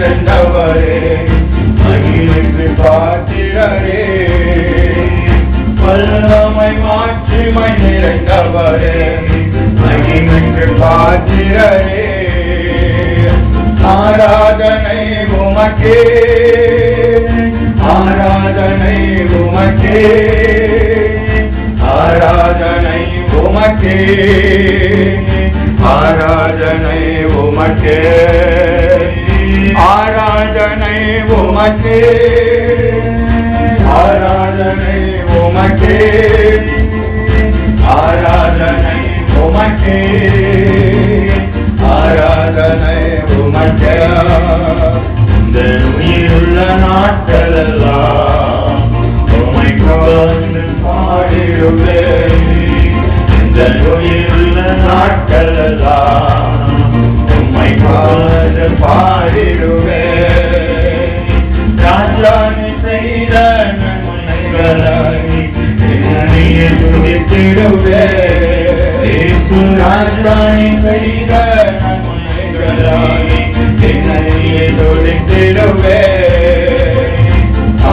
நிறைந்தவரே, மகிமைக்கு பாத்திரரே, வல்லமை மாட்சிமை நிறைந்தவரே, மகிமைக்கு பாத்திரரே, ஆராதனை உமக்கே, ஆராதனை உமக்கே, ஆராதனை உமக்கே, ஆராதனை உமக்கே, ஆராதனை உமக்கே, ஆராதனை உமக்கே, ஆராதனை உமக்கே, ஆராதனை உமக்கே. இந்த உயிருள்ள நாட்களெல்லாம் உம்மை புகழ்ந்து பாடிடுவேன். இந்த உயிருள்ள நாட்களெல்லாம் உம்மை புகழ்ந்து பாடிடுவேன். ராஜானி செய்த நன்மைகளை என்னையே துதித்திடுவேன். இயேசு ராஜானி செய்த நன்மைகளை என்னையே துதித்திடுவேன்.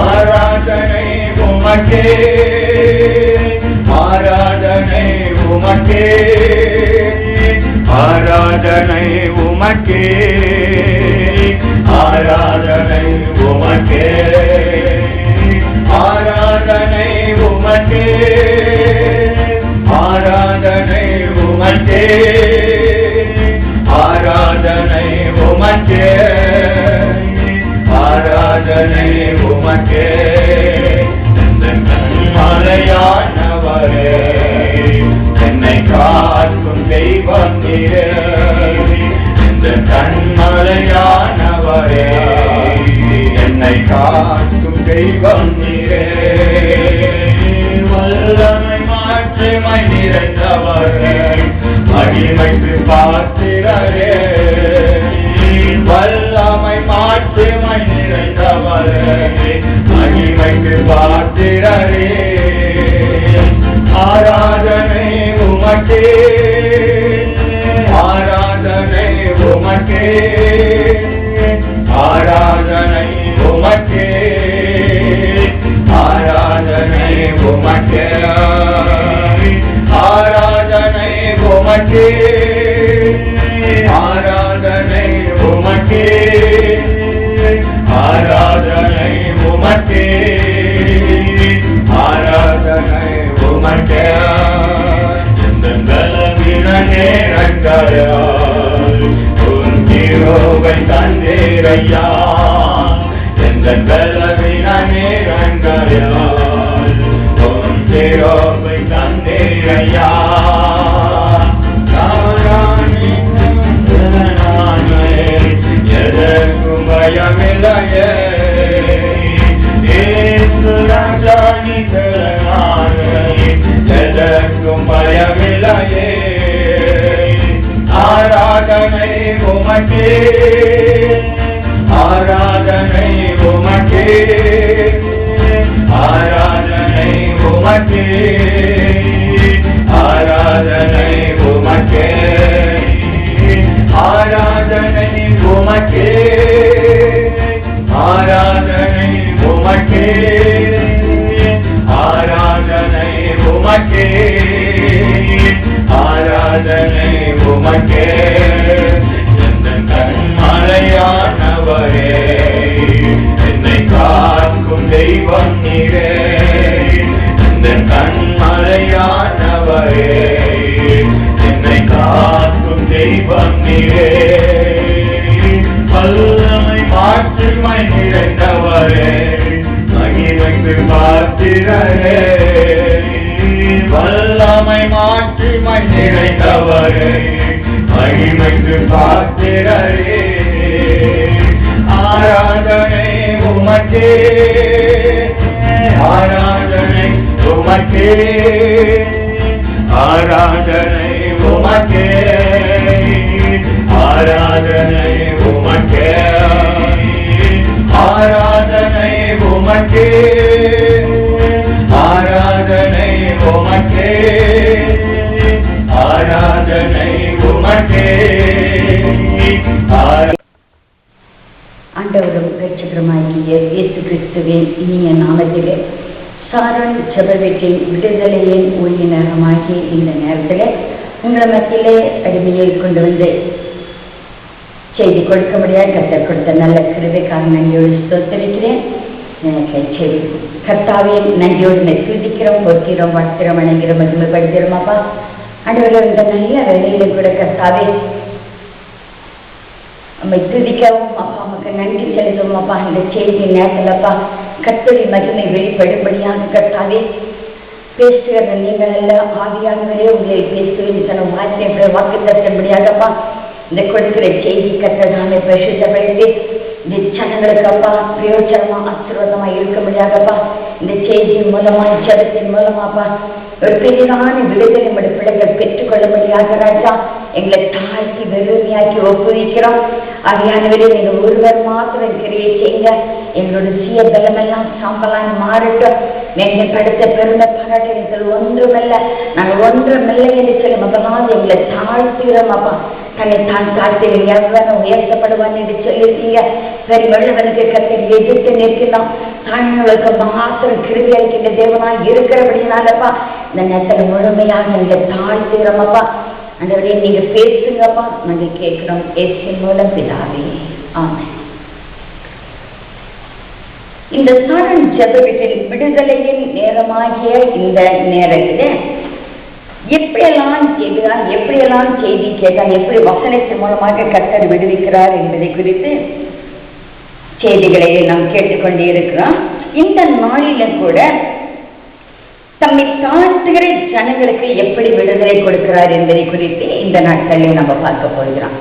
ஆராதனை உமக்கே, ஆராதனை உமக்கே, ஆராதனை உமக்கே, ஆராதனை உமக்கே, ஆராதனை உமக்கே, ஆராதனை உமக்கே, ஆராதனை உமக்கே, ஆராதனை உமக்கே. இந்த கன்மலையானவரே, என்னை காக்கும் தெய்வம் நீரே. இந்த கன்மலையானவரே, என்னை காக்கும் தெய்வம் நீரே. வல்லமை மாட்சிமை நிறைந்தவரே, மகிமைக்கு பாத்திரரே, வல்லமை மாட்சிமை நிறைந்தவரே, மகிமைக்கு பாத்திரரே, ஆராதனை உமக்கே, ஆராதனை உமக்கே, ஆராதனை உமக்கே, ஆராதனை உமக்கே, ஆராதனை உமக்கே, ஆராதனை உமக்கே, ஆராதனை உமக்கே, ஆராதனை உமக்கே. இந்த பலவீன நேரங்களால் உன் கிருபை தந்தீரையா. இந்த பலவீன நேரங்களால் உன் கிருபை தந்தீரையா. எதற்கும் பயமில்லையே, இயேசு ராஜானி எதற்கும் பயமில்லையே. ஆராதனை உமக்கே, ஆராதனை உமக்கே, ஆராதனை உமக்கே, ஆராதனை உமக்கே, ஆராதனை உமக்கே, ஆராதனை உமக்கே, ஆராதனை உமக்கே, ஆராதனை உமக்கே. இந்த கன்மலையானவரே, என்னை காக்கும் தெய்வம் நீரே. இந்த கன்மலையானவரே, என்னை காக்கும் தெய்வம் நீரே. வல்லமை மாட்சிமை நிறைந்தவரே, மகிமைக்கு பாத்திரரே, வல்லமை மாட்சிமை நிறைந்தவரே, மகிமைக்கு பாத்திரரே, ஆராதனை உமக்கே, ஆராதனை உமக்கே, ஆராதனை உமக்கே, ஆராதனை உமக்கே, ஆராதனை உமக்கே, ஆராதனை உமக்கே, ஆராதனை உமக்கே. ஆண்டவரும் இரட்சகருமாகிய இயேசு கிறிஸ்துவின் இனிய நாமத்திலே சாரோன் ஜெப வீட்டின் விடுதலையின் ஊழியனகமாகிய இந்த நேரத்தில் உங்கள் மத்தியிலே அடிமையை கொண்டு வந்து செய்தி கொடுக்க முடியாது. கர்த்தர் கொடுத்த நல்ல கிருபைக்காக நன்றியோடு ஸ்தோத்திரிக்கிறேன். சரி, கர்த்தாவே நன்றியோடு துதிக்கிறோம், பொறுக்கிறோம், வாழ்க்கிறோம், வணங்குகிறோம், மகிமைப்படுத்துகிறோம். அப்பா ஆண்டவரே, இந்த நல்ல வேலையில கூட கர்த்தாவே நம்ம துதிக்கவும் அப்பா நமக்கு நன்றி செலுத்துவோம். அப்பா இந்த செய்தி நேரத்தில்ப்பா கர்த்தரின் மகிமை வெளிப்படும்படியாக கர்த்தாவே பேசுகிற நீங்கள் எல்லாம் ஆவியானவரே உங்களை பேசுவேன் தன வார்த்தை வாக்கு தரும்படியாகப்பா இந்த கொடுக்கிற செய்தி கர்த்தரான பரிசுத்தப்படுத்தி இந்த ஜனங்களுக்கு அப்பா பிரயோஜனமா ஆசீர்வாதமா இருக்கும்படியாகப்பா இந்த செய்தியின் மூலமா ஜபத்தின் மூலமாப்பா ஒரு பெரிதான விடுதலை நம்முடைய பிள்ளைகள் பெற்றுக்கொள்ளும்படியாக ராஜா எங்களை தாழ்த்தி வெறுமையாக்கி ஒப்புவிக்கிறோம். ஆவியானவரே, நீங்கள் ஒருவர் மாத்திரம் கிரியை செய்யுங்க. எங்களோட சுய பலமெல்லாம் சாம்பலாய் மாறட்டும். மேம்படுத்த பெருமை பாராட்டுகள் ஒன்றுமல்ல, நாங்கள் ஒன்றுமில்லை என்று சொல்லி மகனாவது எங்களை தாழ்த்துகிறோம். அப்பா தன்னை தான் தாழ்த்தி எவ்வளவு உயர்த்தப்படுவான் என்று சொல்லியிருக்கீங்க. சரி, வள்ளுவனுக்கு கர்த்தர் எதிர்த்து நிற்கிறோம். தாழ்ந்தவர்களுக்கு மாத்திரம் கிருபை அளிக்கின்ற தேவனாய் இருக்கிறபடினாலப்பா இந்த நேரத்தில் முழுமையாக எங்களை தாழ்த்துகிறோம். அப்பா ஆண்டவரே, நீங்க பேசுங்கப்பா, நாங்கள் கேட்கிறோம். இயேசுவின் மூலம் பிதாவே, ஆமென். இந்த சாரோன் ஜெப வீட்டின் விடுதலையின் நேரமாகிய இந்த நேரத்தில் எப்படியெல்லாம் கேட்கிறான், எப்படியெல்லாம் செய்தி கேட்டான், எப்படி வசனத்தின் மூலமாக கர்த்தர் விடுவிக்கிறார் என்பதை குறித்து செய்திகளை நாம் கேட்டுக்கொண்டே இருக்கிறோம். இந்த நாளில கூட தம்மை தாழ்த்துகிற ஜனங்களுக்கு எப்படி விடுதலை கொடுக்கிறார் என்பதை குறித்து இந்த நாட்களில் நம்ம பார்க்க போகிறோம்.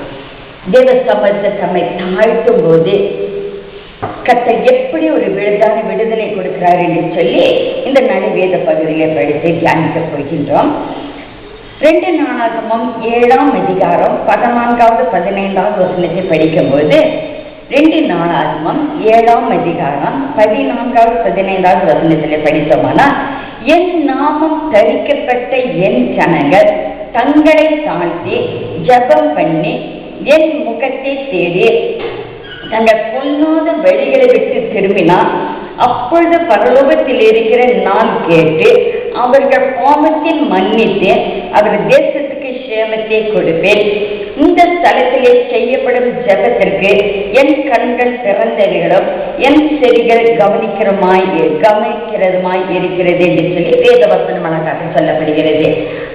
தேவ சமூகத்தை தம்மை தாழ்த்தும் போது கர்த்தர் எப்படி ஒரு விடுதலை கொடுக்கிறார் என்று சொல்லி இந்த நடுவேத பகுதியை படித்து தியானிக்க போகின்றோம். 2 நாளாகமம் 7ஆம் அதிகாரம் 14வது 15வது வசனத்தை படிக்கும்போது 2 நாளாகமம் 7ஆம் அதிகாரம் 14வது 15வது வசனத்தில் படித்தோம்னா, என் நாமம் தரிக்கப்பட்ட என் ஜனங்கள் தங்களை தாழ்த்தி ஜெபம் பண்ணி என் முகத்தை தேடி தங்கள் பொல்லாத வழிகளை விட்டு திரும்பினார், அப்பொழுது பரலோகத்தில் இருக்கிற நான் கேட்டு அவர்கள் பாவத்தை மன்னித்து அவர் தேசத்துக்கு சேமத்தை கொடுப்பேன். இந்த ஸ்தலத்திலே செய்யப்படும் ஜெபத்திற்கு என் கண்கள் திறந்தவைகளும் என் செவிகள் கவனிக்கிறதுமாய் இருக்கிறது என்று சொல்லி வேதவசனம் அழகாக சொல்லப்படுகிறது.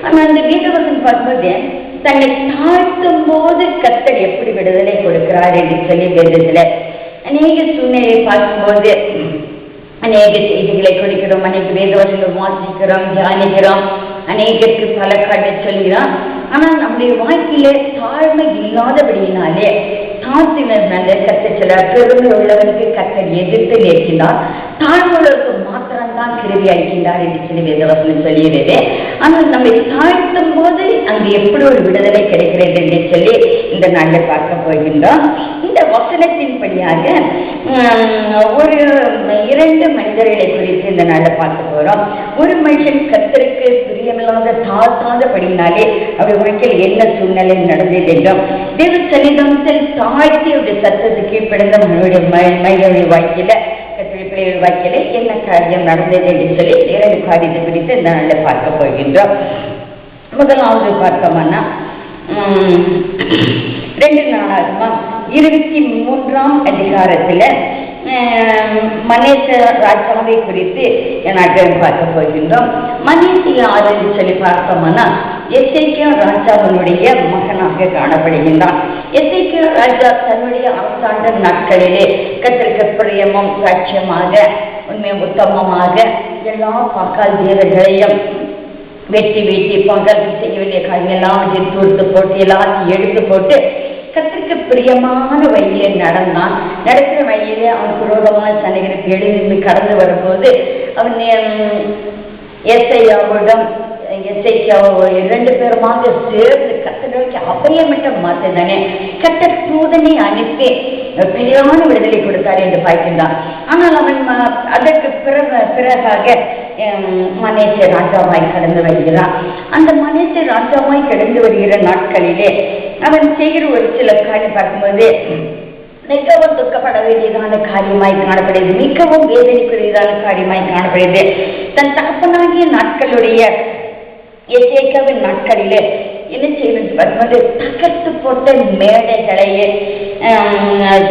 ஆனால் அந்த வேதவசனம் பார்க்கும்போது தன்னை தாழ்த்தும் போது கர்த்தர் எப்படி விடுதலை கொடுக்கிறார் என்று சொல்லி வேதத்துல அநேக சூழ்நிலையை பார்க்கும்போது அநேக செய்திகளை கொடுக்கிறோம், அநேக வேதவசனம் வாசிக்கிறோம், தியானிக்கிறோம், அநேகருக்கு பல காட்ட சொல்கிறோம். ஆனால் நம்முடைய வாழ்க்கையில தாழ்மை இல்லாதபடியினாலே தாழ்த்தினதுனால கர்த்தர் சில பெருமை உள்ளவனுக்கு கர்த்தர் எதிர்த்து நிற்கின்றார், தாழ்வுள்ளவருக்கு மாத்திரம்தான் கிருபை அளிக்கின்றார் என்று சொல்லி வேதவசனம் சொல்கிறது. ஆனால் நம்மை தாழ்த்தும் போது அங்கு எப்படி ஒரு விடுதலை கிடைக்கிறது என்று சொல்லி இந்த நாளில் பார்க்க போகின்றோம். இந்த வசனத்தின்படியாக ஒரு 2 மனிதர்களை குறித்து இந்த நாளில் பார்க்க போறோம். ஒரு மனுஷன் கர்த்தருக்கு பிரியமில்லாத தாழ்த்தாதபடினாலே அவர் வாழ்க்கையில் என்ன சூழ்நிலை நடந்தது என்றும் தேவ சன்னிதானத்தில் தாழ்த்தியுடைய சத்தத்துக்கு பிறந்த மனிதனுடைய வாழ்க்கையில கத்திரிப்பிள்ளைகள் வாழ்க்கையில என்ன காரியம் நடந்தது என்று சொல்லி 2 காரியத்தை குறித்து இந்த நாளில் பார்க்க போகின்றோம். முதலாவது பார்த்தோம்னா 2 நாளாகமம் 23ஆம் அதிகாரத்துல மனேச ராஜாவை குறித்து நாங்கள் பார்க்க போகின்றோம். மனேச யாருன்னு சொல்லி பார்த்தோம்னா எசேக்கியா ராஜாவினுடைய மகனாக காணப்படுகின்றான். எசேக்கியா ராஜா தன்னுடைய அரசாண்ட நாட்களிலே கர்த்தருக்கு பிரியமும் சாட்சியமாக உண்மை உத்தமமாக எல்லா பக்கால் வீரர்களையும் வெட்டி பகல் செய்ய வேண்டிய காரியெல்லாம் தூர்த்து போட்டு எல்லாத்தையும் எடுத்து போட்டு கர்த்தருக்கு பிரியமான வழியிலே நடந்தான். நடக்கிற வழியிலே அவன் விரோதமான சண்டைகளுக்கு எழுந்து கடந்து வரும்போது அவன் எசேக்கியாவிடம் 2 பேருமாக சேர்ந்து கர்த்தருக்கு அபயமிட்ட மாற்றதானே கர்த்தர் தூதனை அனுப்பி பெரியான விடுதலை கொடுத்தார் என்று பார்க்கின்றான். ஆனால் அவன் அதற்கு பிறகாக மனேச ராஜாவாய் கடந்து வருகிறான். அந்த மனேச ராஜாவாய் கடந்து வருகிற நாட்களிலே அவன் செய்கிற ஒரு சில காரியம் பார்க்கும்போது மிகவும் துக்கப்பட வேண்டியதான காரியமாய் காணப்படுகிறது, மிகவும் வேதனைக்குரியதான காரியமாய் காணப்படுகிறது. தன் தகப்பனாகிய நாட்களுடைய எசேக்கியாவின் நாட்களிலே என்ன செய்வது பார்க்கும்போது தகர்த்து போட்ட மேடைகளையே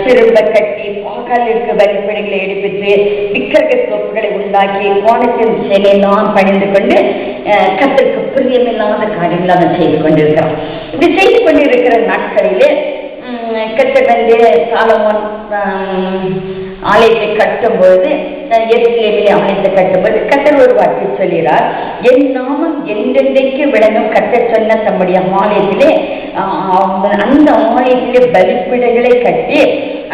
திரும்ப கட்டி பாகாலிற்கு வழிபடிகளை எடுப்பித்து விக்கிரக தோப்புகளை உண்டாக்கி கோணத்தின் சிலையெல்லாம் பணிந்து கொண்டு கர்த்தருக்கு பிரியமில்லாத காரியங்களை அவன் செய்து கொண்டிருக்கிறான். இப்படி செய்து கொண்டிருக்கிற நாட்களிலே கர்த்தர் வந்து சாலமோன் ஆலயத்தை கட்டும்போது எருசலேமிலே ஆலயத்தை கட்டும்போது கர்த்தர் ஒரு வார்த்தை சொல்கிறார், என் நாமம் என்றென்றைக்கு விளங்கும் கர்த்தர் சொன்ன தம்முடைய ஆலயத்திலே அந்த ஆலயத்திலே பலிப்பீடங்களை கட்டி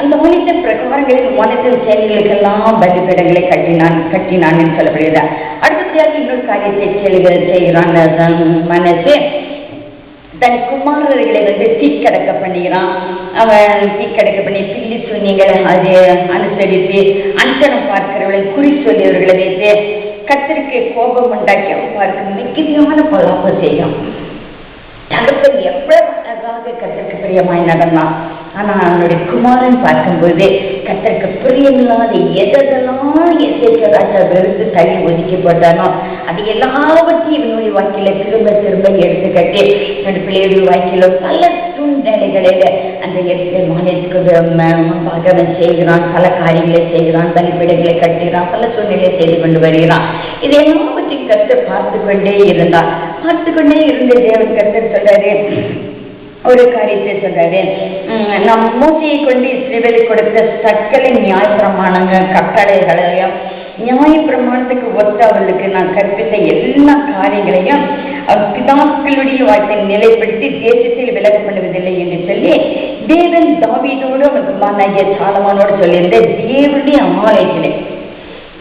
அந்த ஆலயத்த பிரகாரங்களில் வானத்தின் செயல்களுக்கெல்லாம் பலிப்பீடங்களை கட்டினான் என்று சொல்லப்படுகிறார். அடுத்ததாக இன்னொரு காரியத்தை செய்கிறான் மனசு தன் குமாரர்களை வந்து தீக்கடக்க பண்ணுகிறான். அவன் தீக்கடக்க பண்ணி பில்லி சூன்யங்களை அதை அனுசரித்து அஞ்சனம் பார்க்கிறவர்களை குறி சொல்லியவர்களை வைத்து கர்த்தருக்கு கோபம் உண்டாக்கி அவன் பார்க்க மிகுதியான பொல்லாப்பு செய்யும். தகப்பன் எவ்வளவு அழகாக கர்த்தருக்கு பிரியமாய் நடந்தான். ஆனால் அவனுடைய குமாரன் பார்க்கும்போது கர்த்தருக்கு பிரியமில்லாத எதெல்லாம் எசேக்கியா ராஜா வெறுத்து தள்ளி ஒதுக்கி போட்டானோ அது எல்லாவற்றையும் இவனுடைய வாக்கில திரும்ப திரும்ப எடுத்து கட்டி என்னுடைய பிள்ளையுடைய வாக்கில பல சூழ்நிலைகளில் அந்த எருசலேம் ஆலயத்துக்கு முன்பாக அவன் செய்கிறான், பல காரியங்களை செய்கிறான், பலிபீடங்களை கட்டுகிறான், பல சூழ்நிலையை செய்து கொண்டு வருகிறான். இது எல்லாவற்றையும் கர்த்தர் பார்த்து கொண்டே இருந்தான். பார்த்து கொண்டே இருந்த தேவன் கர்த்தர் சொல்றாரு, ஒரு காரியத்தை சொல்றாரு, நம் மோசையை கொண்டு இஸ்ரவேலுக்கு கொடுத்த சகல நியாய பிரமாணங்கள் கட்டளைகளையும் நியாய பிரமாணத்துக்கு ஒத்த அவர்களுக்கு நான் கற்பித்த எல்லா காரியங்களையும் பிதாக்களுடைய வார்த்தை நிலைப்படுத்தி தேசத்தில் விலக பண்ணுவதில்லை என்று சொல்லி தேவன் தாவீதோடு அவனுக்கு மகனாகிய சாலமோனோடு சொல்லியிருந்த தேவனுடைய ஆலயத்திலே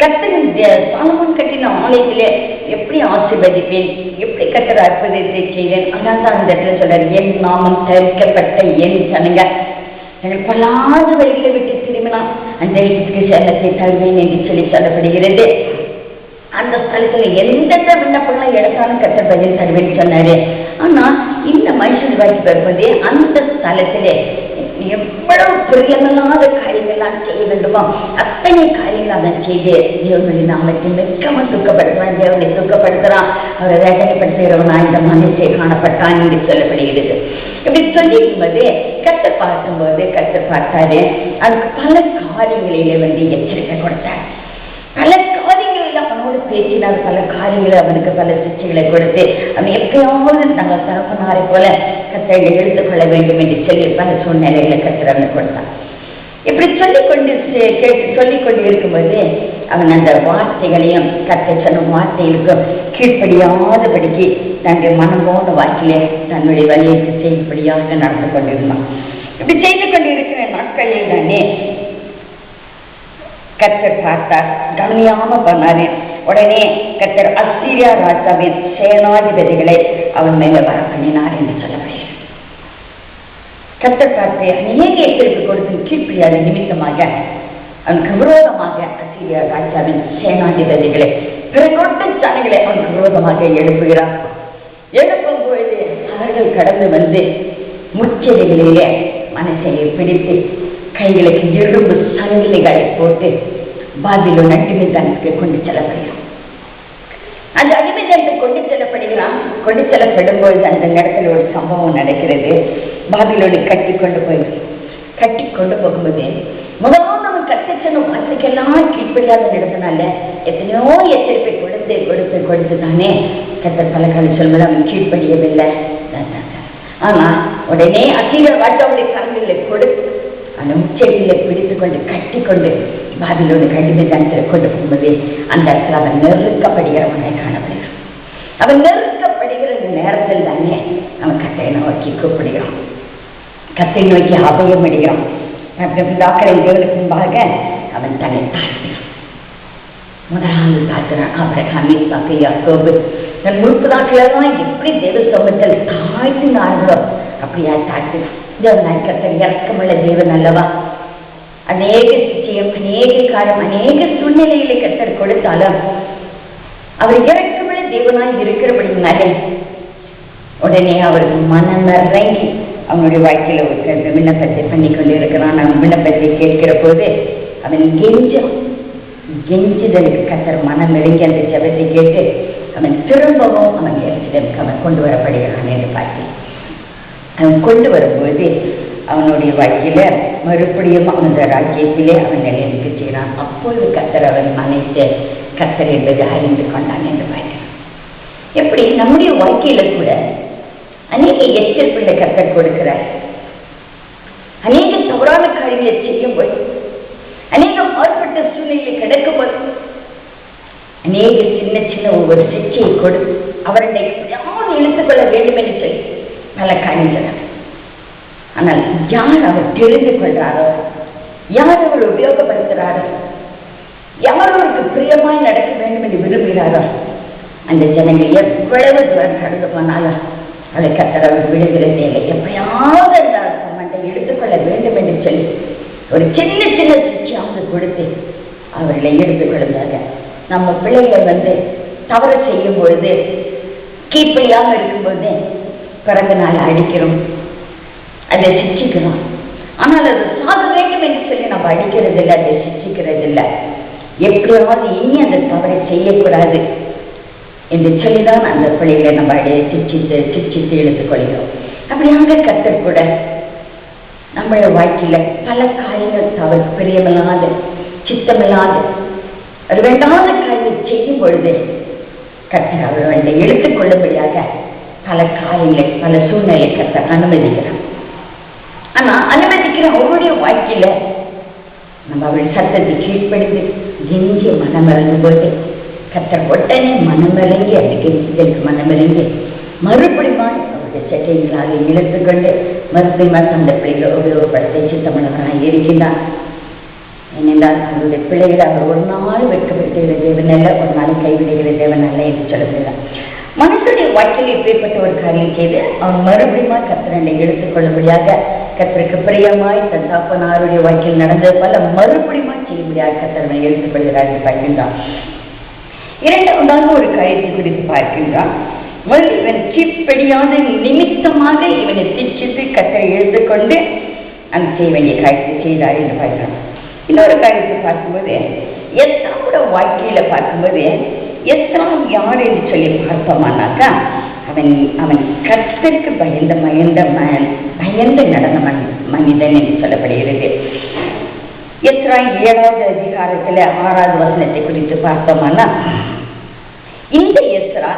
கர்த்தரின் சாலமோன் கட்டின ஆலயத்திலே எப்படி ஆசீர்வதிப்பேன், எப்படி கர்த்தர் அற்புதத்தை செய்தேன். அதனால தான் அந்த இடத்துல சொல்றாரு, என் நாமம் தரிக்கப்பட்ட என் ஜனங்க எங்கள் பல்லாத வழிகளை விட்டு திரும்பினா அந்த இடத்துக்கு சேலத்தை தருவேன் என்று சொல்லி சொல்லப்படுகிறது. அந்த ஸ்தலத்துல எந்த விண்ணப்பங்களும் எடுத்தாலும் கர்த்தர் பதில் தருவேன்னு சொன்னாரு. ஆனா இந்த மனுஷன் வாக்கி வரும்போதே அந்த ஸ்தலத்திலே எவ்வளவு பிரியமில்லாத காரியங்கள்லாம் செய்ய வேண்டுமோ அத்தனை காரியங்கள் அவன் செய்து தேவனுடைய நாமத்தை மிகவும் துக்கப்படுத்துவான், தேவனை துக்கப்படுத்துறான், அவரை வேதனைப்படுத்துகிறவனா இந்த மனுஷை காணப்பட்டான் என்று சொல்லப்படுகிறது. இப்படி சொல்லிக்கும்போது கர்த்தர் பார்க்கும்போது கர்த்தர் பார்த்தாரு, அதுக்கு பல காரியங்களிலே வந்து எச்சரிக்கை கொடுத்தார். பல காரியங்களில் அவனோடு பேசினார், பல காரியங்களை அவனுக்கு பல சிக்ஷைகளை கொடுத்து அவன் எப்பயாவது நாங்கள் தகப்பனாரை போல கர்த்தரை எடுத்துக்கொள்ள வேண்டும் என்று சொல்லி பல சூழ்நிலைகளை கர்த்தர் அவனுக்கு கொடுத்தான். இப்படி சொல்லிக் கொண்டு இருக்கும்போது அவன் அந்த வார்த்தைகளையும் கர்த்தர் சொன்ன வார்த்தைகளுக்கும் கீழ்ப்படியாதபடிக்கு தன்னுடைய மனம் போன வாக்கிலே தன்னுடைய வழியை செய்யும்படியாக நடந்து கொண்டிருந்தான். இப்படி செய்து கொண்டிருக்கிற நாட்களில் தானே கர்த்தர் பார்த்தார், கவனியாம பண்ணாரு. உடனே கர்த்தர் அசீரியா ராஜாவின் சேனாதிபதிகளை அவன் மேல வர பண்ணினார் என்று சொல்லப்படுகிறது. கர்த்தர் பார்த்து அநேக எச்சரிக்கை கொடுத்து கீழ்ப்படியாத நிமித்தமாக அவனுக்கு விரோதமாக அசீரியா ராஜாவின் சேனாதிபதிகளை பிறகொட்ட ஜனங்களை அவனுக்கு விரோதமாக எழுப்புகிறார். எழுப்பும் பொழுது அவர்கள் கடந்து வந்து முச்செடிகளிலே மனசையை பிடித்து கைகளுக்கு இரும்பு சங்கிலிகளை போட்டு பாபிலோன் அடிமைத்தனத்துக்கு கொண்டு செல்லப்படுகிறான். அந்த அடிமைத்தனத்துக்கு கொண்டு செல்லப்படுகிறான். கொண்டு செல்லப்படும் பொழுது அந்த இடத்துல ஒரு சம்பவம் நடக்கிறது. பாபிலோனை கட்டி கொண்டு போகும்போது முதலாவது அவன் கட்டிச்சனும் அதுக்கெல்லாம் கீழ்ப்படியாத நடத்தினால எத்தனையோ எச்சரிப்பை கொடுத்து தானே கர்த்தர் பல காலம் சொல்வது அவன் கீழ்ப்படியவில்லை. ஆனா உடனே அசீரியா ராஜாவுடைய கரங்களை கொடுத்து அந்த முச்செடியில பிடித்து கொண்டு கட்டி கொண்டு பாபிலோனு அடிமைத்தனத்தில் கொண்டு போகும்போது அந்த இடத்துல அவன் நெருக்கப்படுகிறவனை காணப்படுகிறான். அவன் நெருக்கப்படுகிற நேரத்தில் தானே அவன் கர்த்தரை நோக்கி கூப்பிடுகிறான், கர்த்தரை நோக்கி அபயம் அடைகிறான். பிதாக்களை தேவனுக்கு முன்பாக அவன் தன்னை தாழ்த்தினான். முதலாவது தாழ்த்தினான் ஆபிரகாம், ஈசாக்கு, யாக்கோபு தன் முற்பதாக்களெல்லாம் எப்படி தேவ சமூகத்தில் தாழ்த்தினார்களோ அப்படியா தாழ்த்தினான். தேவன் கர்த்தர் இறக்கமுள்ள தேவன் அல்லவா? அநேக சிச்சயம், அநேக காலம், அநேக சூழ்நிலைகளை கர்த்தர் கொடுத்தாலும் அவர் இறக்கமுள்ள தேவனாய் இருக்கிறபடினாலே உடனே அவருக்கு மனம் இறங்கி அவனுடைய வாழ்க்கையில ஒரு விண்ணப்பத்தை பண்ணி கொண்டிருக்கிறான். அவன் விண்ணப்பத்தை கேட்கிற போது அவன் கெஞ்சுதலுக்கு கத்தர் மனம் இறங்கி அந்த ஜெபத்தை கேட்டு அவன் திரும்பவும் அவன் எரிசிடமுக்கு அவன் கொண்டு வரப்படுகிறான் என்று பார்த்தேன். அவன் கொண்டு வரும்போது அவனுடைய வாழ்க்கையில மறுபடியும் அந்த ராஜ்யத்திலே அவன் நிலைநிற்க செய்கிறான். அப்பொழுது கத்தர் அவன் மனைத்து கத்தர் என்பது அறிந்து கொண்டான் என்று பார்க்கிறான். எப்படி நம்முடைய வாழ்க்கையில கூட அநேக எச்சரிப்புகளை கத்தர் கொடுக்கிறார். அநேக தவறான காரியங்களை செய்யும்போது, அநேக மாறுபட்ட சூழ்நிலை கிடக்கும்போது, அநேக சின்ன சின்ன ஒவ்வொரு சிக்ஷையை கொடுத்து அவருடைய யாரும் இழுத்துக் கொள்ள வேண்டும் என்று சொல்லி பல காரியங்கள். ஆனால் யார் அவர் தெரிந்து கொள்றாரோ, யார் அவர் உபயோகப்படுத்துகிறாரோ, யார் அவருக்கு பிரியமாய் நடக்க வேண்டும் என்று விரும்புகிறாரோ, அந்த ஜனங்கள் எவ்வளவு தூரம் கடந்து போனாலும் அதை கத்தர் அவர் விடுகிறதே இல்லை. எப்பயாவது அந்த சம்பந்தத்தை எடுத்துக்கொள்ள வேண்டும் என்று சொல்லி ஒரு சின்ன சின்ன சிக்ஷையாவது கொடுத்து அவர்களை எடுத்துக்கொள்ளுங்க. நம்ம பிள்ளைகள் தவறு செய்யும் பொழுது, கீழ்ப்படியாக இருக்கும்போது பிறகு நாள் அடிக்கிறோம், அதை சிக்ஷிக்கிறோம். ஆனால் அது சாக வேண்டும் என்று சொல்லி நம்ம அடிக்கிறது இல்லை, அதை சிக்ஷிக்கிறது இல்லை. எப்படியாவது இனி அந்த தவறை செய்யக்கூடாது என்று சொல்லிதான் அந்த பிள்ளைகளை நம்ம அடைய சிக்ஷித்து எடுத்துக்கொள்கிறோம். அப்படியாக கத்தர் கூட நம்மளுடைய வாழ்க்கையில பல காரியங்கள் தவறு பிரியமில்லாத சித்தமில்லாத அது வேண்டாத காரியம் செய்யும் பொழுது கத்தர் அவர்களை எடுத்துக்கொள்ளும்படியாக பல காரியங்களை பல சூழ்நிலை கத்தர் அனுமதிக்கிறார். ஆனா அனுமதிக்கிற அவருடைய வாழ்க்கையில நம்ம அவருடைய சத்தத்தை கீழ்ப்படுத்தி எஞ்சிய மனமிறங்கும் போது கத்தர் உடனே மனமிறங்கி அதுக்கு மனமிறங்கி மறுபடியும் அவருடைய சட்டைகளாக இழுத்துக்கொண்டு மறுபடியும் அந்த பிள்ளைகளை உபயோகப்படுத்த சித்தமனவராக இருக்கின்றார். ஏனென்றால் அவருடைய பிள்ளைகளை அவர் ஒரு நாள் வெட்கப்படுத்துகிற தேவன் அல்ல, ஒரு நாள் கைவிடுகிற தேவன் அல்ல என்று சொல்லப்படுகிறார். மனுஷனுடைய வாழ்க்கையில் இப்பேற்பட்ட ஒரு காரியம் செய்து அவன் மறுபடியும் கத்தரனை எடுத்துக்கொள்ளும்படியாக கத்தருக்கு பிரியமாய் தன் தாப்பனாருடைய வாழ்க்கையில் நடந்தது போல மறுபடியும் செய்யும்படியாக கத்தரனை எடுத்துக்கொள்கிறார் என்று பார்க்கின்றான். இரண்டாவதாக ஒரு காரியத்தை குறித்து பார்க்கின்றான். இவன் கீழ்ப்படியாத நிமித்தமாக இவனை சிக்ஷித்து கத்தரை எடுத்துக்கொண்டு அந்த செய்ய வேண்டிய காரியத்தை செய்தார் என்று பார்க்கிறான். இன்னொரு காரியத்தை பார்க்கும்போது எஸ்ராவோட வாழ்க்கையில பார்க்கும்போது எஸ்ராம் யார் என்று சொல்லி பார்த்தோமானாக்கா அவன் கர்த்தருக்கு பயந்து நடந்த மனிதன் என்று சொல்லப்படுகிறது. எஸ்ரா 7வது அதிகாரத்துல 6வது வசனத்தை குறித்து பார்த்தோம்னா, இந்த எஸ்ரா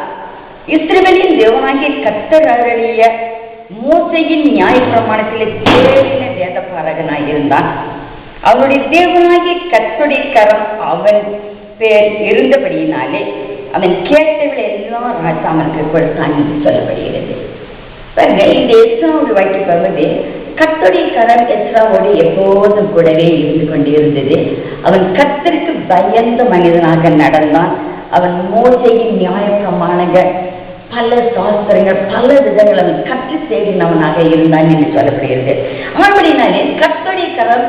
இஸ்ரவேலின் தேவனாகிய கர்த்தர் அருளிய மோசேயின் நியாயப்பிரமாணத்திலே தேறின வேதபாரகனாய் இருந்தான். அவனுடைய தேவனாகிய கர்த்தருடைய கரம் அவன் பேர் இருந்தபடியினாலே அவன் கேட்டவளை எல்லாம் ராஜா அவனுக்கு கொடுத்தான் என்று சொல்லப்படுகிறது. இந்த எஸ்ராவுடைய வாழ்க்கை வருவது கர்த்தருடைய கரம் எஸ்ராவோடு எப்போதும் கூடவே இருந்து கொண்டிருந்தது. அவன் கர்த்தருக்கு பயந்த மனிதனாக நடந்தான். அவன் மோசேயின் நியாயப்பிரமாணங்கள் பல சாஸ்திரங்கள் பல விதங்கள் அவன் கற்று தேடினவனாக இருந்தான் என்று சொல்லப்படுகிறது. அப்படினாலே கர்த்தருடைய கரம்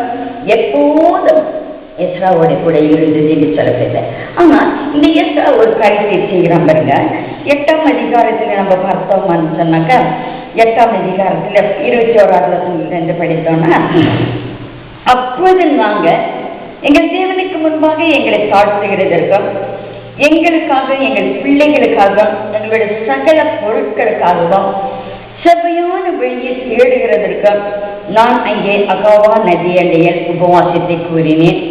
எப்போதும் எஸ்ராவோட கூட இருந்தது என்று சொல்லப்படுது. ஆனா இந்த எஸ்ரா ஒரு காரியத்தை செய்கிறான் பாருங்க. 8ஆம் அதிகாரத்துல நம்ம பார்த்தோம்னு சொன்னாக்கா 8ஆம் அதிகாரத்துல 21வது வசனத்திலிருந்து படித்தோம்னா, அப்போது நாங்க எங்கள் தேவனுக்கு முன்பாக எங்களை தாழ்த்துகிறதற்கும் எங்களுக்காக எங்கள் பிள்ளைகளுக்காக எங்களுடைய சகல பொருட்களுக்காகவும் செவ்வையான வழியை தேடுகிறதற்கும் நான் அங்கே அகாவா நதியண்டையில் உபவாசத்தை கூறினேன்.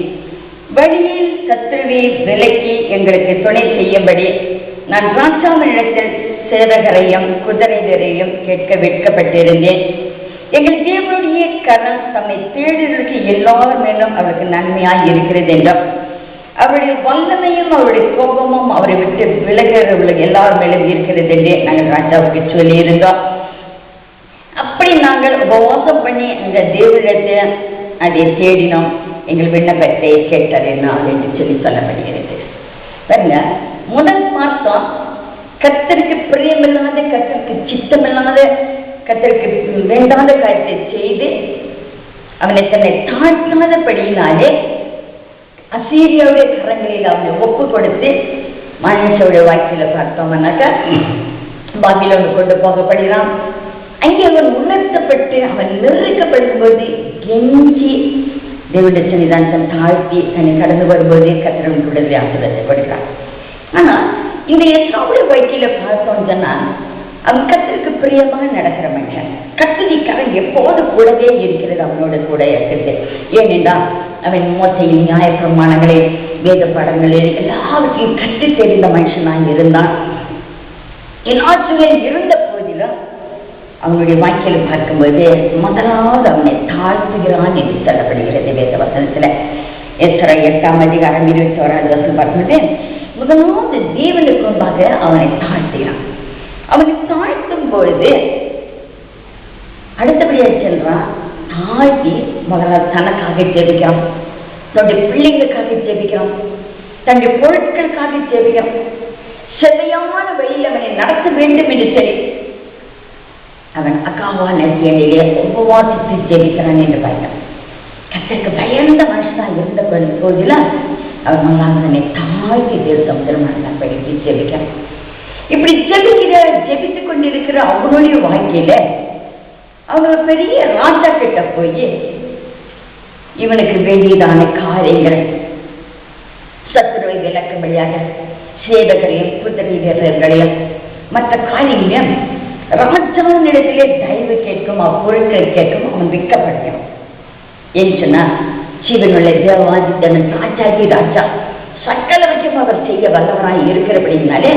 வழியில் சத்துருவை விலக்கி எங்களுக்கு துணை செய்யும்படி நான் ராஜாவினிடத்தில் சேவகரையும் குதிரைகளையும் கேட்க வெட்கப்பட்டிருந்தேன். எங்கள் தேவனுடைய கரம் தம்மை தேடுவதற்கு எல்லாரும் மேலும் அவருக்கு நன்மையாய் இருக்கிறது என்றும் அவருடைய வல்லமையும் அவருடைய கோபமும் அவரை விட்டு விலகிறவர்களுக்கு எல்லார் மேலும் இருக்கிறது என்றே நாங்கள் ராஜாவுக்கு சொல்லியிருந்தோம். அப்படி நாங்கள் உபவாசம் பண்ணி அந்த தேவனிடத்தை அதை தேடினோம். எங்கள் விண்ணப்பத்தை கேட்டறினாள் என்று சொல்லி சொல்லப்படுகிறது. பாருங்க, முதல் பார்த்தோம் கர்த்தருக்கு பிரியமில்லாத, கர்த்தருக்கு சித்தமில்லாத, கர்த்தருக்கு வேண்டாத காரியத்தை செய்து அவனை தன்னை தாழ்த்தாதபடியினாலே அசீரியாவுடைய கரங்களில் அவனை ஒப்பு கொடுத்து மனுஷனுடைய வாழ்க்கையில பார்த்தோம்னாக்கா பாபிலோனுக்கு கொண்டு போகப்படுகிறான். அங்கே அவன் உணர்த்தப்பட்டு அவன் நெருக்கப்படும் போது கெஞ்சி தேவனுடைய சன்னிதானம் தாழ்த்தி தன்னை கடந்து வரும்போது கர்த்தர் விடுதலை ஆசீர்வாதத்தை கொடுக்கிறார். ஆனா இந்த எஸ்ராவுடைய வாழ்க்கையில பார்த்தோம் சொன்னா அவன் கர்த்தருக்கு பிரியமாக நடக்கிற மனுஷன். கர்த்தரிக்காரன் எப்போது கூடவே இருக்கிறது, அவனோட கூட இருக்கிறது. ஏனென்றால் அவன் மோசையின் நியாய பிரமாணங்களை வேத பாடங்களில் எல்லாவற்றையும் கற்று தெரிந்த மனுஷனாக இருந்தான். எல்லாற்றிலும் இருந்த போதிலும் அவனுடைய வாழ்க்கையில் பார்க்கும்போது முதலாவது அவனை தாழ்த்துகிறான் என்று சொல்லப்படுகிறது வேத வசனத்துல. எஸ்ரா 8ஆம் அதிகாரம் 21வது வசனம் பார்க்கும்போது முதலாவது தேவனுக்கு முன்பாக அவனை தாழ்த்துகிறான். அவனை தாழ்த்தும் பொழுது அடுத்தபடியாக செல்றான். தாழ்த்தி முதலாவது தனக்காக ஜெபிக்கிறான், தன்னுடைய பிள்ளைகளுக்காக ஜெபிக்கிறான், தன்னுடைய பொருட்களுக்காக ஜெபிக்கிறான். செவ்வையான வழியில் அவனை நடத்த வேண்டும் என்று சொல்லி அவன் அக்காவா நதியிலே உபவாசித்து ஜெபிக்கிறான் என்று பார்க்கிறான். கர்த்தருக்கு பயந்த மனுஷனாக இருந்த போதிலும் அவன் மல்லாதனை தாழ்த்தி தேவம் திருமணம் படித்து ஜெபிக்கிறான். இப்படி ஜெபித்துக் கொண்டிருக்கிற அவனுடைய வாழ்க்கையில அவங்க பெரிய ராஜா கிட்ட போய் இவனுக்கு வேண்டியதான காரியங்கள் சத்துருவை விளக்கும்படியாக சேவகரையும் குதிரை வீரர்களையும் மற்ற காரியங்களையும் ராஜாவினிடத்திலே தயவு கேட்கும், அப்பொருட்களை கேட்கும் அவன் விற்கப்படுகிறான். ஏன்னு சொன்னா சிவனுள்ள தேவாதித்தன் ராஜாகி ராஜா சக்கலவற்றையும் அவர் செய்ய வல்லவராய் இருக்கிறபடினாலே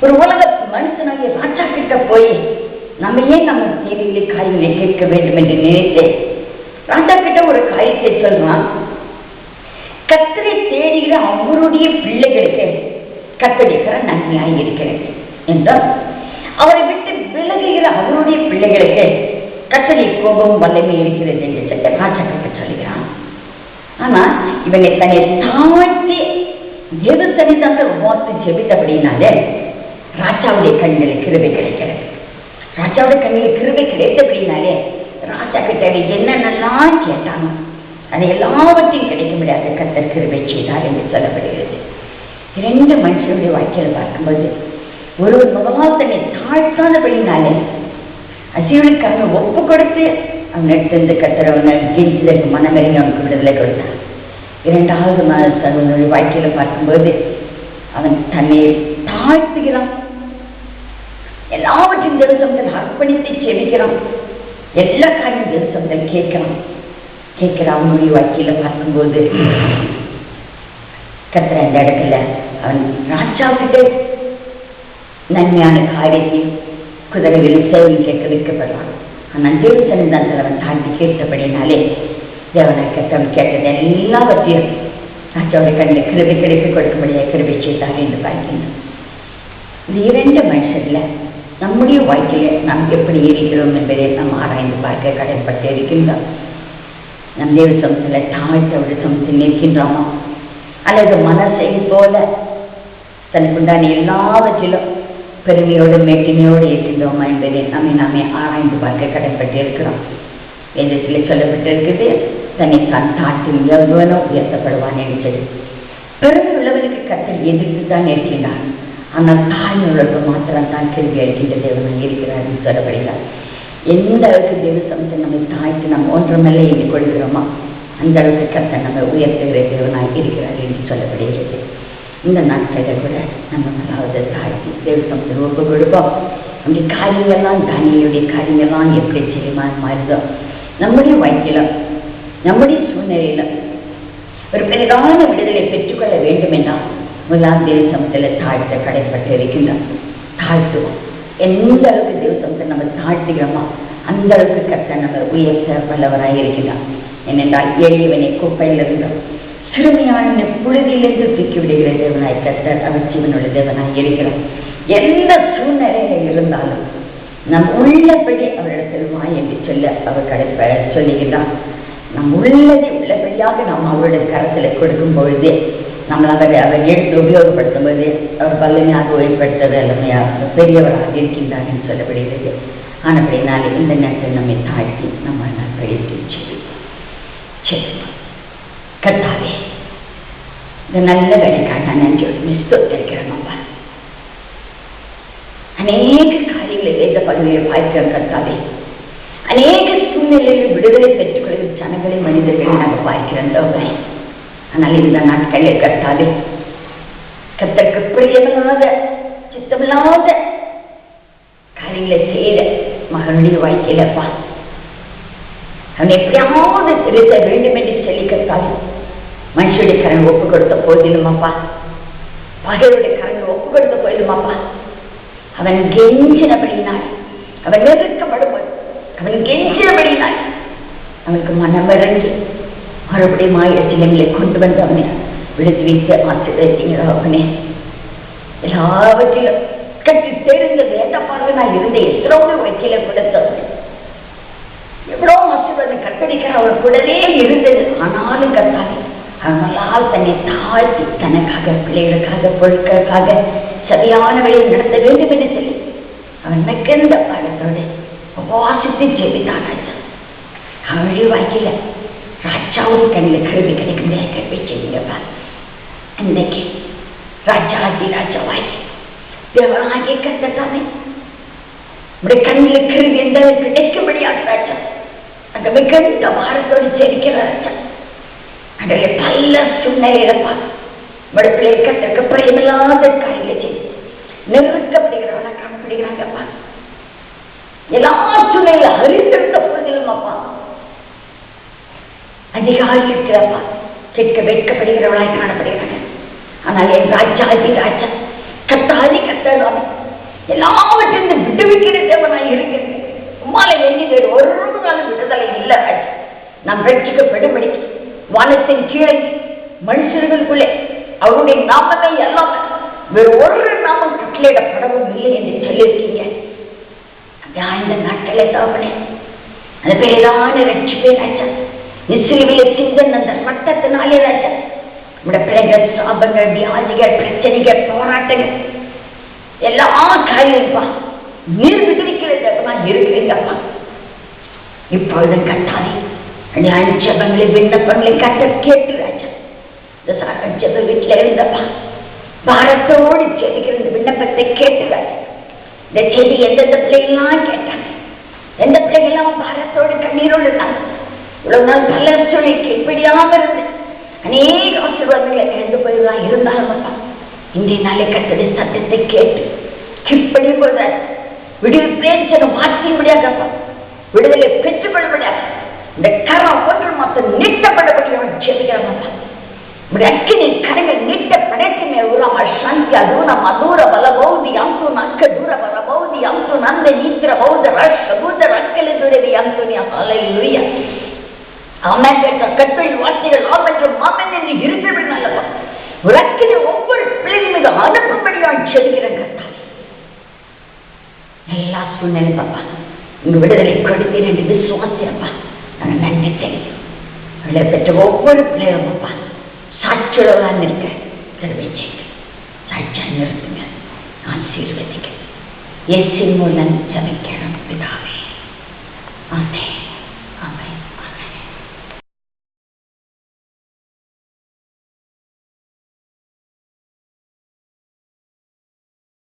ஒரு உலக மனுஷனாகிய ராஜா கிட்ட போய் நம்ம ஏன் நம்ம தேவைகளை காரியங்களை கேட்க வேண்டும் என்று நினைத்தேன். ராஜா கிட்ட ஒரு காரியத்தை சொல்றான். கர்த்தரை தேடுகிற அவருடைய பிள்ளைகளுக்கு கர்த்தரிக்கிற நன்மையாய் இருக்கிறது என்றால் அவரை விட்டு விலகுகிற அவருடைய பிள்ளைகளுக்கு கர்த்தரை கோபம் வல்லமை இருக்கிறது என்று சொல்லி ராஜா கிட்ட சொல்லுகிறான். ஆனா இவனை தன்னை தாழ்த்தி எது சரிதாக மோத்து ஜெபித்தபடினாலே ராஜாவுடைய கண்ணில் கிருபை கிடைக்கிறது. ராஜாவுடைய கண்ணில் கிருபை கிடைத்தபடினாலே ராஜா கிட்ட என்னென்னலாம் கேட்டானோ அதை எல்லாவற்றையும் கிடைக்க முடியாத கர்த்தர் கிருபை செய்தார் என்று சொல்லப்படுகிறது. இரண்டு மனுஷனுடைய வாழ்க்கையில் பார்க்கும்போது ஒருவர் முதலாவது தன்னை தாழ்த்தாதபடினாலே அசீவனுக்காக ஒப்பு கொடுத்து அவன் எடுத்திருந்து கர்த்தர் அவனை ஜெயிச்சதற்கு மனமறிந்து அவனுக்கு விடுதலை கொடுத்தான். இரண்டாவது அவனுடைய வாழ்க்கையில பார்க்கும்போது அவன் தன்னை தாழ்த்துகிறான், எல்லாவற்றையும் தேவசமத்தில் அர்ப்பணித்து செவிக்கிறான், எல்லா காரியம் தேவசமத்தில் கேட்கிறான். அவனுடைய வாழ்க்கையில பார்க்கும்போது கர்த்தர் அந்த இடத்துல அவன் ராஜாவுக்கிட்ட நன்மையான காரியத்தை குதிரைகளில் சேவை கேட்க வைக்கப்படுறான். ஆனால் தேவசனிதானத்தில் அவன் தாண்டி கேட்டபடினாலே தேவனை கர்த்தவன் கேட்டது எல்லாவற்றையும் ராஜாவுடைய கண்ணில் கிருபை கிடைக்க கொடுக்கும்படியாக கிருபை செய்தார் என்று பார்க்கின்றோம். இந்த இரண்டு மனுஷர்ல நம்முடைய வாழ்க்கையில நாம் எப்படி இருக்கிறோம் என்பதை நாம் ஆராய்ந்து பார்க்க கடைப்பட்டு இருக்கின்றோம். நம் தேவ சமூகத்தில் தாழ்த்தவுடைய சமூகத்தில் நிற்கின்றோமா, அல்லது மனசை போல தனக்குண்டான எல்லாவற்றிலும் பெருமையோடு மேட்டிமையோடு இருக்கின்றோமா என்பதை நாமே ஆராய்ந்து பார்க்க கடைப்பட்டு இருக்கிறோம். வேதத்தில் சொல்லப்பட்டிருக்குது, தன்னை தான் தாழ்த்தும் எவ்வளோ உயர்த்தப்படுவான் என்று சொல்லி. பெருமை உள்ளவனுக்கு கர்த்தர் எதிர்த்து தான் இருக்கின்றான். ஆனால் தாழ்வுள்ளவர்களுக்கு மாத்திரம் தான் கேள்வி அளிக்கின்ற தேவனாக இருக்கிறார் என்று சொல்லப்படுகிறார். எந்த அளவுக்கு தேவ சமூகத்தை நம்மை தாழ்த்தி நம்ம ஒன்றுமில்லை என்று கொள்கிறோமோ அந்த அளவுக்கு கர்த்தர் நம்ம உயர்த்துகிற தேவனாக இருக்கிறார் என்று சொல்லப்படுகிறது. இந்த நாட்களில் கூட நம்ம முதலாவது தாழ்த்தி தேவ சமூகத்தை ஒப்பு கொடுப்போம். நம்முடைய காரியங்கள்லாம் தானியலுடைய காரியங்கள்லாம் எப்படி செய்யுமா மாறுதோ நம்முடைய வாழ்க்கையிலும் நம்முடைய சூழ்நிலையிலும் ஒரு பெரிதான விடுதலை பெற்றுக்கொள்ள வேண்டும் என்றால் முதலாம் தேவ சமூகத்தில் தாழ்த்த கடைப்பட்டு இருக்கின்றோம். தாழ்த்துவோம். எந்த அளவுக்கு தேவ சமூகத்தை நம்ம தாழ்த்துகிறோமோ அந்த அளவுக்கு கர்த்தர் நம்ம உயர்த்த வல்லவராக இருக்கிறார். ஏனென்றால் எளியவனை குப்பையிலிருந்தோம் சிறுமையான புழுதியிலிருந்து தூக்கி விடுகிற தேவனாய் கர்த்தர் அவர் ஜீவனுள்ள தேவனாய் இருக்கிறார். எந்த சூழ்நிலையில இருந்தாலும் நம் உள்ளபடி அவரிடத்தில் வா என்று சொல்ல அவர் கடை சொல்லுகிறார். நம் உள்ளதை உள்ளபடியாக நாம் அவருடைய கரத்தில் கொடுக்கும் பொழுது நம்மளை அவர் எடுத்து உபயோகப்படுத்தும் போது அவர் வல்லமையாக உபயோகப்படுத்துவது எல்லாமையாக பெரியவராக இருக்கின்றார் என்று சொல்லப்படுகிறது. ஆனப்படினாலே இந்த நேரத்தில் நம்மை தாழ்த்தி நம்ம படித்து சரி கர்த்தாவே இந்த நல்ல வேலைக்காக நான் நன்றி ஸ்தோத்திரிக்கிறேன். நம்ம அநேக காரியங்கள் வசனங்களை வேத பகுதியில் வாய்க்கிற கர்த்தாவே, அநேக சூழ்நிலையில் விடுதலை பெற்றுக்கொள்ளும் ஜனங்களை மனிதர்களை நாங்கள் வாய்க்கிறோம். ஆனால் இந்த நாட்களில் கர்த்தாவே, கர்த்தருக்கு பிரியமில்லாத சித்தமில்லாத காரியங்களை செய்த மகனுடைய வாழ்க்கையிலப்பா, அவன் எப்படியாவது திருத்த வேண்டும் என்று சொல்லி கர்த்தாவே, மனுஷனுடைய கரன் ஒப்பு கொடுத்த போதிலுமாப்பா, பகையுடைய கரன் ஒப்பு கொடுத்த போதிலுமாப்பா, அவன் கெஞ்சினபடினாய், அவன் நெருக்கப்படும்போது அவன் கெஞ்சினபடினாய் அவனுக்கு மனமிறங்கி மறுபடியும் ஆயிரத்திலங்களை கொண்டு வந்து அவனை விடுத்து வைத்து ஆசிரியர்களோ அவனே. எல்லாவற்றிலும் கட்டி தெரிந்த வேட்டப்பாக நான் இருந்த எத்தனோடு வக்கீல கொடுத்தவன் எவ்வளோ ஆசீர்வாதம் கட்டடிக்கிற அவன் கூடவே இருந்தது. ஆனாலும் கத்தாலே அவனால் தன்னை தாழ்த்தி தனக்காக, பிள்ளைகளுக்காக, பொருட்களுக்காக சரியான வழியில் நடத்த வேண்டும் என்று சொல்லி அவன் மிகுந்த பாடத்தோடு உபவாசித்து ஜெபித்தானாச்சு. அவனுடைய வாழ்க்கையில ராஜாவும் கண்ணில் கருவி கிடைக்கும் கருவி செய்யுங்கப்பா. இன்னைக்கு ராஜாதி ராஜாவாய் தேவனாகிய கர்த்தத்தானே உடைய கண்ணில் கருவி எந்த கிடைக்கும்படியாக ராஜா அந்த மிகுந்த பாரத்தோடு ஜெபிக்கிற ராஜா அன்றைய பல சூழ்நிலையிலப்பா மடுப்பிலே கத்திற்கு பயமில்லாத காரியங்களை செய்து நெருக்கப்படுகிறவனா காணப்படுகிறாங்கப்பா. எல்லா சூழ்நிலையில அறிந்திருந்த போதிலும் அப்பா அதிகாரி இருக்கிறப்பா கேட்க வைக்கப்படுகிறவளாய் காணப்படுகிறாங்க. ஆனால் என் ராஜாதி ராஜா கத்தாதி கத்தாதானே எல்லாவற்றிலிருந்து விடுவிக்கிற தேவனாய் இருக்கிறது. உம்மாலை எண்ணி வேறு ஒரு நாளும் விடுதலை இல்லை ராஜா. நாம் ரட்சிக்கப்படும்படி வானத்தின் கீழே மனுஷர்களுக்குள்ளே அவருடைய நாமத்தை எல்லாம் வேறு ஒரு நாமம் கட்டளையிடப்படவும் இல்லை என்று சொல்லியிருக்கீங்க. இந்த நாட்களே தாவனே அந்த பேரான ரட்சிப்பே ராஜா, நிசிலுவையில சிந்தன் அந்த மட்டத்தினாலே ராஜா நம்முடைய பிள்ளைகள் சாபங்கள், வியாதிகள், பிரச்சனைகள், போராட்டங்கள் எல்லா காரியப்பா நீர் விடுவிக்கிறதப்பா இருக்கிறீங்கப்பா. இப்பொழுது கட்டாதே ஜபங்களை விண்ணப்பங்களை கட்ட கேட்டு ராஜா இந்த சாக்கன் ஜப வீட்டில் இருந்தப்பா பாரத்தோடு செடிக்கிற இந்த விண்ணப்பத்தை கேட்டு ராஜா இந்த செடி எந்தெந்த பிள்ளைகள்லாம் கேட்டாங்க, எந்த பிள்ளைகள்லாம் பாரத்தோடு கண்ணீரோடு இருந்தாங்க. இவ்வளவு நாள் பல சூழ்நிலைக்கு இப்படியாக இருந்து அநேக ஆசீர்வாதங்களை இழந்து போயெல்லாம் இருந்தாலும் அப்பா இன்றைய நாளை கட்டளை சத்தத்தை கேட்டு இப்படி போதாது விடுவிப்பேன் சொன்ன வார்த்தையும் முடியாதப்பா விடுதலை பெற்றுக்கொள்ளப்படாது இந்த கரம் ஒன்று மொத்தம் நீட்டப்படக்கூடிய ஜெபிக்கிறோம்ப்பா. அக்கினி கரங்கள் நீட்டப்படக்குமே உரமா சாந்தி அதூர மதூர பலபௌதி அங்கு நக்க தூர பலபௌதி அங்கு நந்த நீத்திர பௌத ரஷ பூத ரக்கல துரவி அங்குனியா ஹல்லேலூயா. ஆமென். கற்பனை வார்த்தைகள் ஆமென் மாமென் என்று இருக்கிறது நல்லப்பா. ஒரு அக்கினி ஒவ்வொரு பிள்ளைகள் மீது அனுப்பும்படியாக ஜெபிக்கிறேன் கர்த்தா. எல்லா சூழ்நிலை பாப்பா இங்கு விடுதலை கொடுத்தேன் என்று விசுவாசியப்பா நாங்கள் நன்றி தெரியும். அவளை பெற்ற ஒவ்வொரு பிள்ளைகளும் அப்பா சாட்சியுடன் இருக்க கருவை செய்யுங்க, சாட்சியா நிறுத்துங்க, ஆசீர்வதிங்க. இயேசுவின் மூலம் ஜெபிக்கிறோம் பிதாவே. ஆமென்.